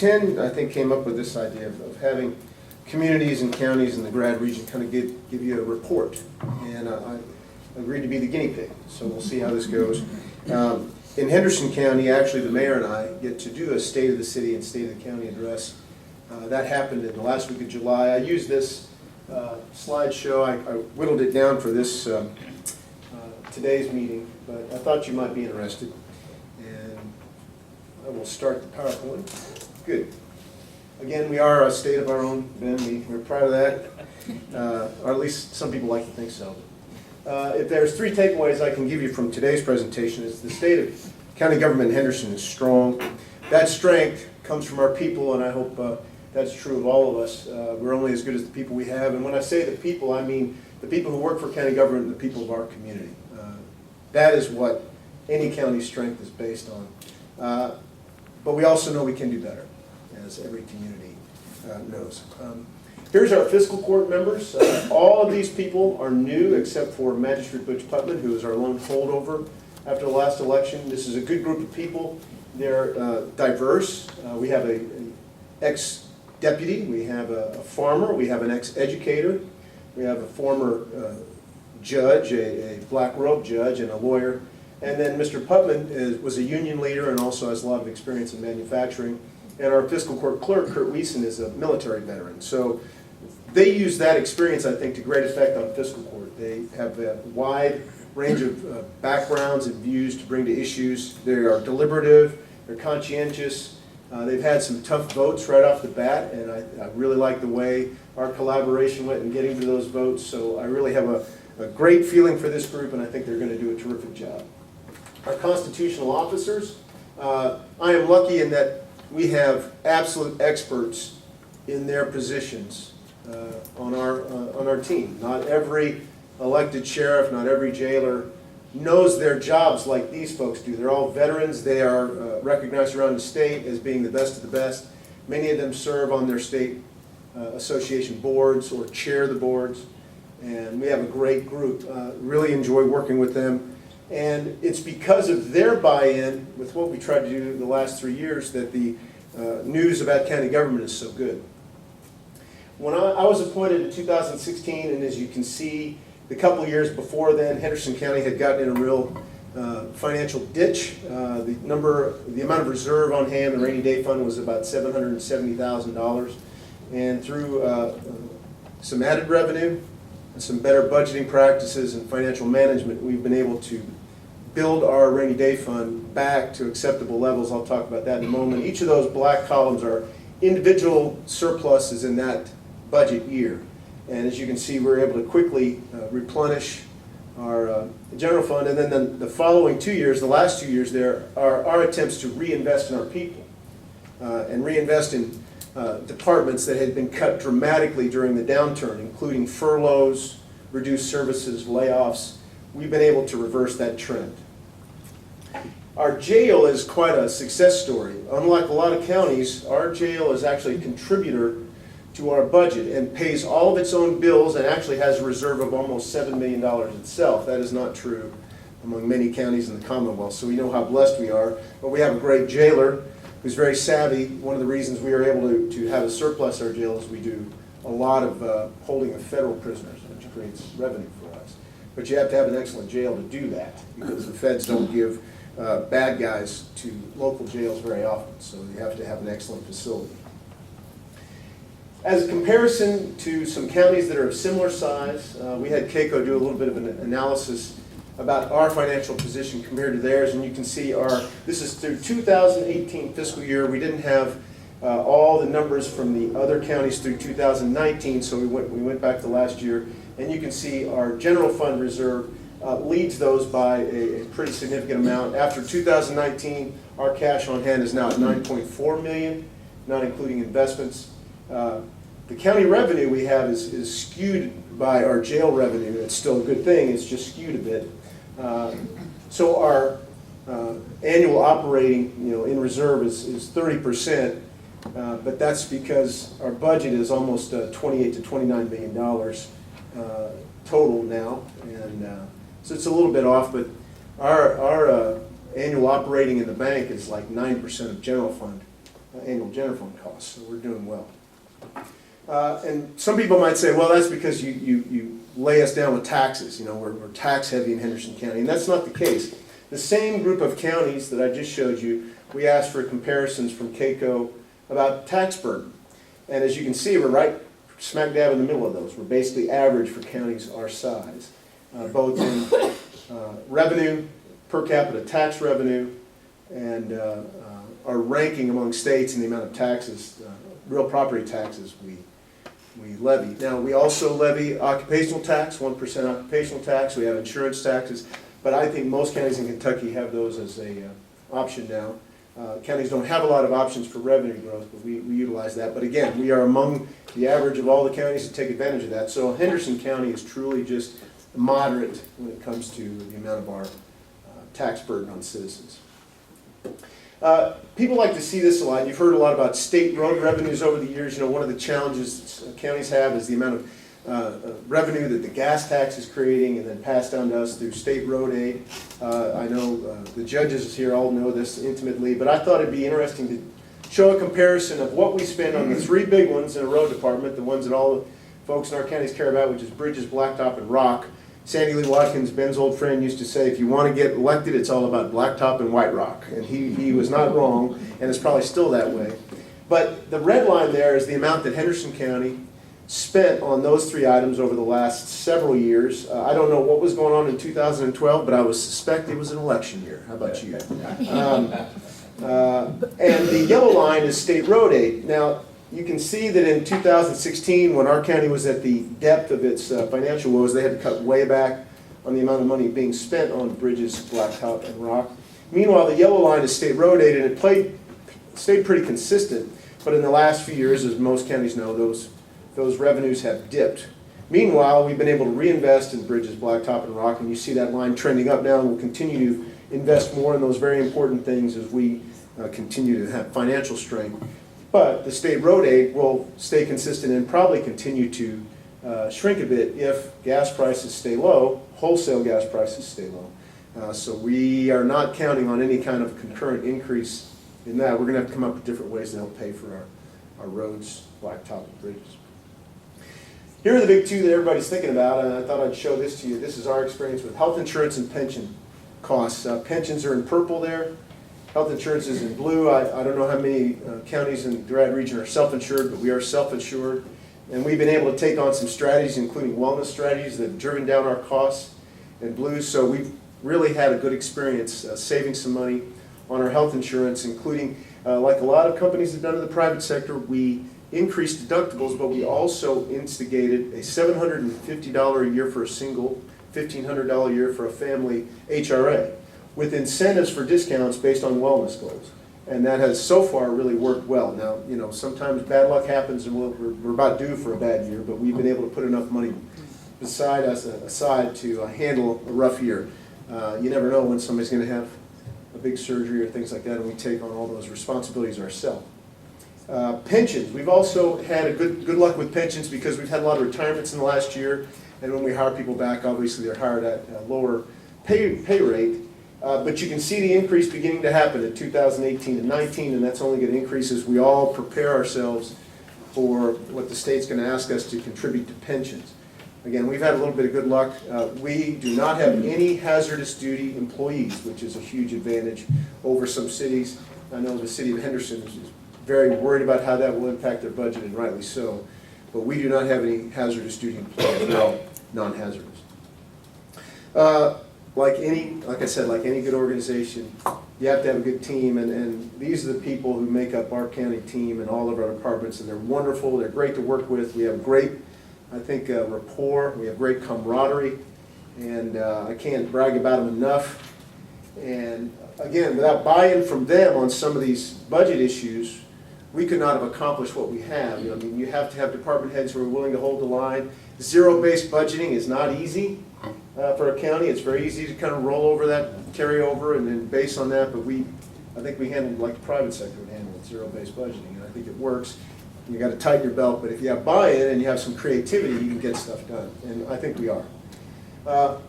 2010, I think, came up with this idea of having communities and counties in the Grad region kind of give you a report. And I agreed to be the guinea pig, so we'll see how this goes. In Henderson County, actually, the mayor and I get to do a State of the City and State of the County address. That happened in the last week of July. I used this slideshow. I whittled it down for this today's meeting, but I thought you might be interested. And I will start the PowerPoint. Good. Again, we are a state of our own, Ben. We're proud of that, or at least some people like to think so. If there's three takeaways I can give you from today's presentation, is the state of county government in Henderson is strong. That strength comes from our people, and I hope that's true of all of us. We're only as good as the people we have, and when I say the people, I mean the people who work for county government and the people of our community. That is what any county strength is based on. But we also know we can do better, as every community knows. Here's our fiscal court members. All of these people are new except for Magistrate Butch Putman, who is our lone holdover after the last election. This is a good group of people. They're diverse. We have an ex-deputy, we have a farmer, we have an ex-educator, we have a former judge, a black robe judge, and a lawyer. And then Mr. Putman was a union leader and also has a lot of experience in manufacturing. And our fiscal court clerk, Kurt Wiesen, is a military veteran. So they use that experience, I think, to great effect on fiscal court. They have a wide range of backgrounds and views to bring to issues. They are deliberative, they're conscientious. They've had some tough votes right off the bat, and I really like the way our collaboration went in getting to those votes. So I really have a great feeling for this group, and I think they're going to do a terrific job. Our constitutional officers, I am lucky in that we have absolute experts in their positions on our team. Not every elected sheriff, not every jailer knows their jobs like these folks do. They're all veterans. They are recognized around the state as being the best of the best. Many of them serve on their state association boards or chair the boards. And we have a great group. Really enjoy working with them. And it's because of their buy-in with what we tried to do the last 3 years that the news about county government is so good. When I was appointed in 2016, and as you can see, the couple years before then, Henderson County had gotten in a real financial ditch. The amount of reserve on hand, the rainy day fund, was about $770,000. And through some added revenue, and some better budgeting practices and financial management, we've been able to build our rainy day fund back to acceptable levels. I'll talk about that in a moment. Each of those black columns are individual surpluses in that budget year. And as you can see, we're able to quickly replenish our general fund. And then the following 2 years, the last 2 years there, are our attempts to reinvest in our people and reinvest in departments that had been cut dramatically during the downturn, including furloughs, reduced services, layoffs. We've been able to reverse that trend. Our jail is quite a success story. Unlike a lot of counties, our jail is actually a contributor to our budget and pays all of its own bills and actually has a reserve of almost $7 million itself. That is not true among many counties in the Commonwealth, so we know how blessed we are. But we have a great jailer who's very savvy. One of the reasons we are able to have a surplus in our jail is we do a lot of holding of federal prisoners, which creates revenue for us. But you have to have an excellent jail to do that, because the feds don't give bad guys to local jails very often, so you have to have an excellent facility. As a comparison to some counties that are of similar size, we had KCO do a little bit of an analysis about our financial position compared to theirs, and you can see this is through 2018 fiscal year. We didn't have all the numbers from the other counties through 2019, so we went back to last year, and you can see our general fund reserve leads those by a pretty significant amount. After 2019, our cash on hand is now at $9.4 million, not including investments. The county revenue we have is skewed by our jail revenue. It's still a good thing, it's just skewed a bit. So our annual operating, in reserve is 30%, but that's because our budget is almost $28 to $29 million total now, and so it's a little bit off. But our annual operating in the bank is like 9% of general fund. annual general fund costs, so we're doing well. And some people might say, well, that's because you lay us down with taxes. You know, we're tax heavy in Henderson County, and that's not the case. The same group of counties that I just showed you, we asked for comparisons from CAECO about tax burden. And as you can see, we're right smack dab in the middle of those. We're basically average for counties our size, both in revenue, per capita tax revenue, and our ranking among states in the amount of taxes, real property taxes we levy. Now, we also levy occupational tax, 1% occupational tax. We have insurance taxes, but I think most counties in Kentucky have those as a option now. Counties don't have a lot of options for revenue growth, but we utilize that. But again, we are among the average of all the counties that take advantage of that. So Henderson County is truly just moderate when it comes to the amount of our tax burden on citizens. People like to see this a lot. You've heard a lot about state road revenues over the years. You know, one of the challenges counties have is the amount of revenue that the gas tax is creating and then passed down to us through state road aid. I know the judges here all know this intimately, but I thought it'd be interesting to show a comparison of what we spend on the three big ones in a road department, the ones that all the folks in our counties care about, which is bridges, blacktop, and rock. Sandy Lee Watkins, Ben's old friend, used to say, if you want to get elected, it's all about blacktop and white rock. And he was not wrong, and it's probably still that way. But the red line there is the amount that Henderson County spent on those three items over the last several years. I don't know what was going on in 2012, but I would suspect it was an election year. How about you? And the yellow line is state road aid. Now, you can see that in 2016, when our county was at the depth of its financial woes, they had to cut way back on the amount of money being spent on bridges, blacktop, and rock. Meanwhile, the yellow line is state road aid, and it stayed pretty consistent. But in the last few years, as most counties know, those revenues have dipped. Meanwhile, we've been able to reinvest in bridges, blacktop, and rock, and you see that line trending up now, and we'll continue to invest more in those very important things as we continue to have financial strength. But the state road aid will stay consistent and probably continue to shrink a bit if gas prices stay low, wholesale gas prices stay low. So we are not counting on any kind of concurrent increase in that. We're going to have to come up with different ways to help pay for our roads, blacktop, and bridges. Here are the big two that everybody's thinking about, and I thought I'd show this to you. This is our experience with health insurance and pension costs. Pensions are in purple there. Health insurance is in blue. I don't know how many counties in the Grand region are self-insured, but we are self-insured. And we've been able to take on some strategies, including wellness strategies, that have driven down our costs in blue. So we've really had a good experience saving some money on our health insurance, including, like a lot of companies have done in the private sector, we increased deductibles, but we also instigated a $750 a year for a single, $1,500 a year for a family HRA, with incentives for discounts based on wellness goals. And that has so far really worked well. Now, you know, sometimes bad luck happens and we're about due for a bad year, but we've been able to put enough money aside to handle a rough year. You never know when somebody's going to have a big surgery or things like that, and we take on all those responsibilities ourselves. Pensions. We've also had a good luck with pensions because we've had a lot of retirements in the last year, and when we hire people back, obviously they're hired at a lower pay rate. But you can see the increase beginning to happen in 2018 and 19, and that's only going to increase as we all prepare ourselves for what the state's going to ask us to contribute to pensions. Again, we've had a little bit of good luck. We do not have any hazardous duty employees, which is a huge advantage over some cities. I know the city of Henderson is very worried about how that will impact their budget, and rightly so. But we do not have any hazardous duty employees. They're all non-hazardous. Like I said, like any good organization, you have to have a good team, and these are the people who make up our county team and all of our departments, and they're wonderful, they're great to work with. We have great, I think, rapport, we have great camaraderie, and I can't brag about them enough. And again, without buy-in from them on some of these budget issues, we could not have accomplished what we have. You know, I mean, you have to have department heads who are willing to hold the line. Zero-based budgeting is not easy. For a county, it's very easy to kind of roll over that, carry over, and then base on that, but I think we handled like the private sector would handle it, zero-based budgeting, and I think it works. You got to tighten your belt, but if you have buy-in and you have some creativity, you can get stuff done, and I think we are. I'm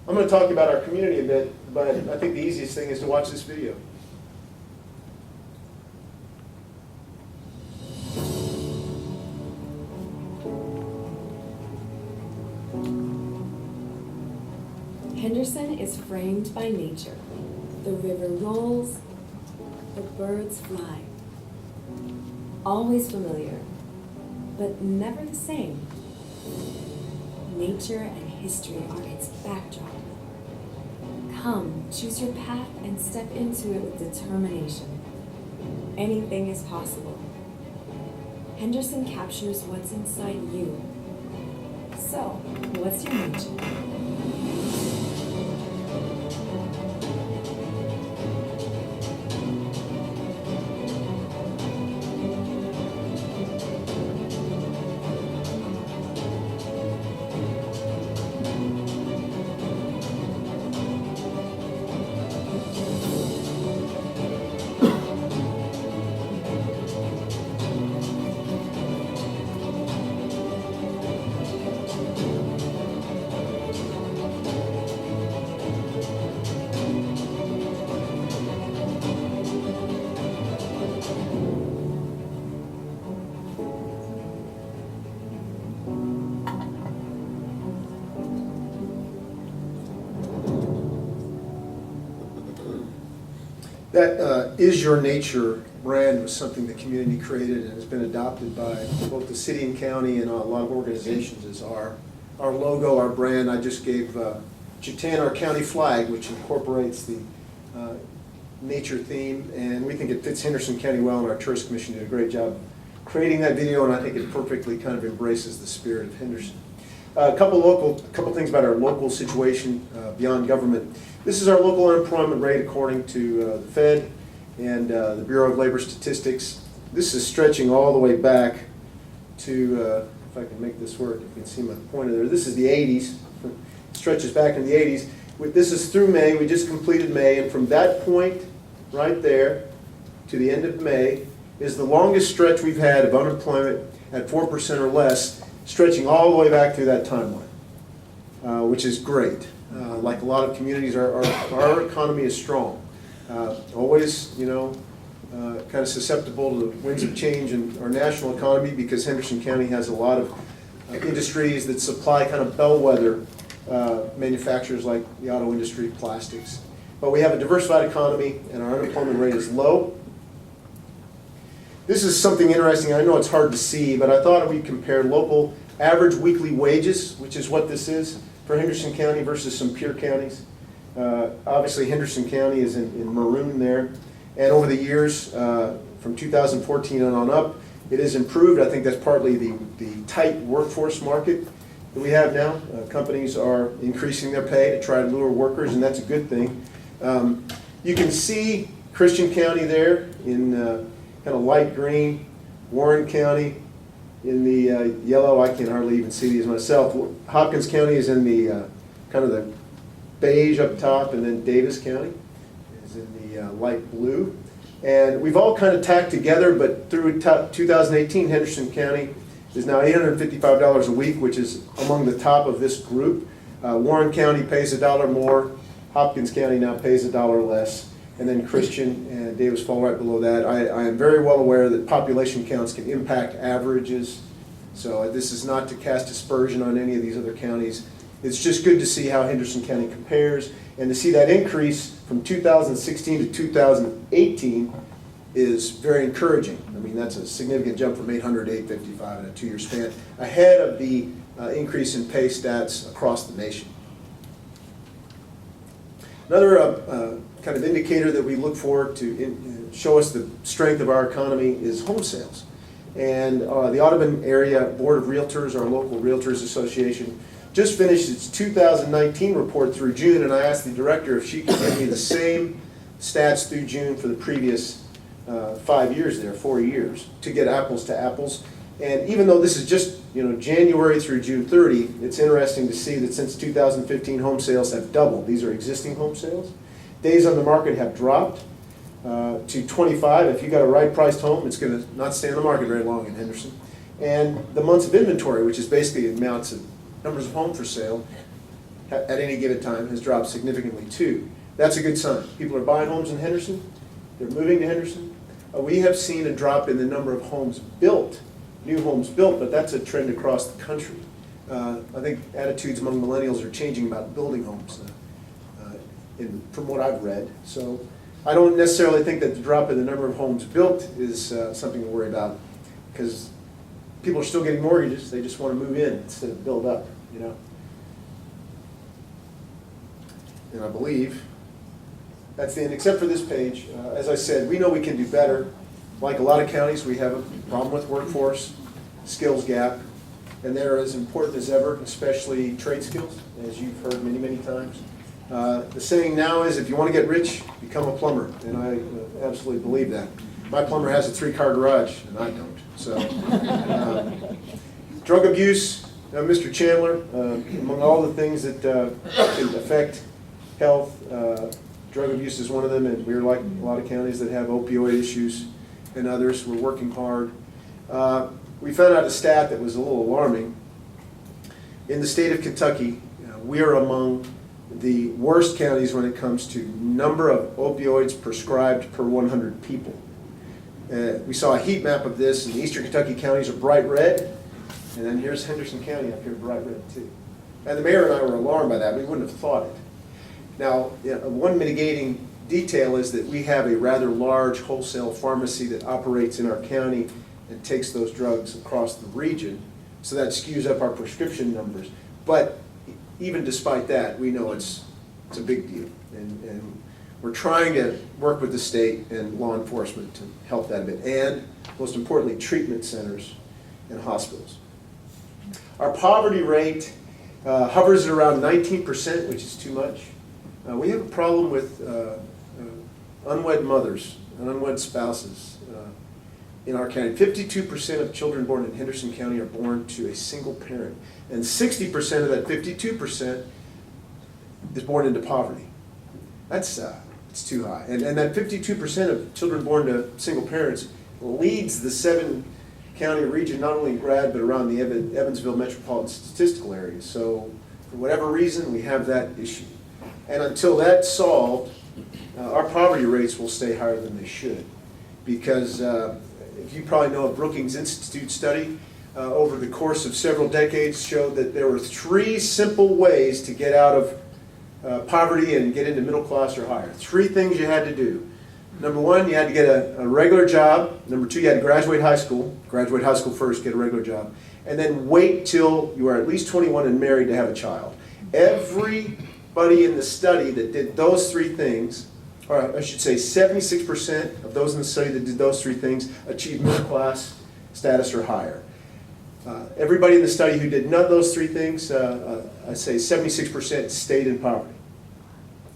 going to talk about our community a bit, but I think the easiest thing is to watch this video. Henderson is framed by nature. The river rolls, the birds fly. Always familiar, but never the same. Nature and history are its backdrop. Come, choose your path and step into it with determination. Anything is possible. Henderson captures what's inside you. So, what's your nature? That Is Your Nature brand was something the community created and has been adopted by both the city and county and a lot of organizations as our logo, our brand. I just gave Chatan our county flag, which incorporates the nature theme, and we think it fits Henderson County well, and our tourist commission did a great job creating that video, and I think it perfectly kind of embraces the spirit of Henderson. A couple things about our local situation beyond government. This is our local unemployment rate according to the Fed and the Bureau of Labor Statistics. This is stretching all the way back to, if I can make this work, you can see my pointer there. This is the 80s. It stretches back in the 80s. This is through May. We just completed May, and from that point right there to the end of May is the longest stretch we've had of unemployment at 4% or less, stretching all the way back through that timeline, which is great. Like a lot of communities, our economy is strong. Always, kind of susceptible to the winds of change in our national economy because Henderson County has a lot of industries that supply kind of bellwether manufacturers like the auto industry, plastics. But we have a diversified economy and our unemployment rate is low. This is something interesting. I know it's hard to see, but I thought we'd compare local average weekly wages, which is what this is, for Henderson County versus some peer counties. Obviously Henderson County is in maroon there. And over the years, from 2014 on up, it has improved. I think that's partly the tight workforce market that we have now. Companies are increasing their pay to try to lure workers, and that's a good thing. You can see Christian County there in kind of light green, Warren County in the yellow. I can hardly even see these myself. Hopkins County is in the kind of the beige up top, and then Davis County is in the light blue. And we've all kind of tacked together, but through 2018, Henderson County is now $855 a week, which is among the top of this group. Warren County pays $1 more. Hopkins County now pays $1 less. And then Christian and Davis fall right below that. I am very well aware that population counts can impact averages. So this is not to cast aspersion on any of these other counties. It's just good to see how Henderson County compares, and to see that increase from 2016 to 2018 is very encouraging. I mean, that's a significant jump from 800 to 855 in a 2-year span, ahead of the increase in pay stats across the nation. Another kind of indicator that we look for to show us the strength of our economy is home sales. And the Audubon Area Board of Realtors, our local Realtors Association, just finished its 2019 report through June, and I asked the director if she could give me the same stats through June for the previous 5 years there, 4 years, to get apples to apples. And even though this is just January through June 30, it's interesting to see that since 2015 home sales have doubled. These are existing home sales. Days on the market have dropped to 25. If you got a right-priced home, it's going to not stay on the market very long in Henderson. And the months of inventory, which is basically the amounts of numbers of homes for sale at any given time, has dropped significantly too. That's a good sign. People are buying homes in Henderson. They're moving to Henderson. We have seen a drop in the number of homes built, new homes built, but that's a trend across the country. I think attitudes among millennials are changing about building homes. from what I've read. So I don't necessarily think that the drop in the number of homes built is something to worry about, because people are still getting mortgages. They just want to move in instead of build up, you know. And I believe that's the end, except for this page. As I said, we know we can do better. Like a lot of counties, we have a problem with workforce, skills gap, and they're as important as ever, especially trade skills, as you've heard many, many times. The saying now is, if you want to get rich, become a plumber, and I absolutely believe that. My plumber has a 3-car garage, and I don't. So, drug abuse, Mr. Chandler, among all the things that can affect health, drug abuse is one of them, and we're like a lot of counties that have opioid issues and others. We're working hard. We found out a stat that was a little alarming. In the state of Kentucky, we are among the worst counties when it comes to number of opioids prescribed per 100 people. We saw a heat map of this, and the eastern Kentucky counties are bright red, and then here's Henderson County up here, bright red too. And the mayor and I were alarmed by that. We wouldn't have thought it. Now, one mitigating detail is that we have a rather large wholesale pharmacy that operates in our county and takes those drugs across the region, so that skews up our prescription numbers. But even despite that, we know it's a big deal, and we're trying to work with the state and law enforcement to help that a bit, and most importantly, treatment centers and hospitals. Our poverty rate hovers at around 19%, which is too much. We have a problem with unwed mothers and unwed spouses in our county. 52% of children born in Henderson County are born to a single parent, and 60% of that 52% is born into poverty. That's it's too high. And that 52% of children born to single parents leads the 7-county region, not only in Grad, but around the Evansville metropolitan statistical area. So for whatever reason, we have that issue. And until that's solved, our poverty rates will stay higher than they should. Because if you probably know, a Brookings Institute study over the course of several decades showed that there were 3 simple ways to get out of poverty and get into middle class or higher. 3 things you had to do. Number 1, you had to get a regular job. Number 2, you had to graduate high school. Graduate high school first, get a regular job. And then wait till you were at least 21 and married to have a child. Everybody in the study that did those 3 things, or I should say 76% of those in the study that did those 3 things achieved middle class status or higher. Everybody in the study who did none of those 3 things, I say 76% stayed in poverty.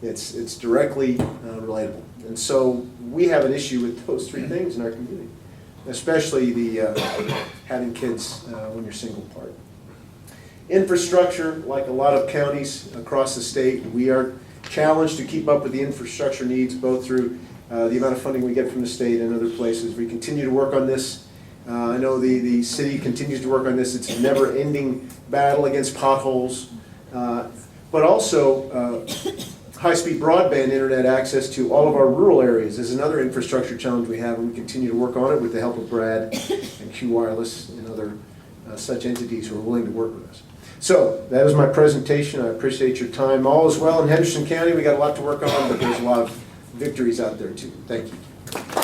It's directly relatable. And so we have an issue with those 3 things in our community, especially the having kids when you're single part. Infrastructure, like a lot of counties across the state, we are challenged to keep up with the infrastructure needs, both through the amount of funding we get from the state and other places. We continue to work on this. I know the city continues to work on this. It's a never-ending battle against potholes, but also high-speed broadband internet access to all of our rural areas is another infrastructure challenge we have, and we continue to work on it with the help of Brad and Q Wireless and other such entities who are willing to work with us. So that is my presentation. I appreciate your time. All is well in Henderson County. We got a lot to work on, but there's a lot of victories out there too. Thank you.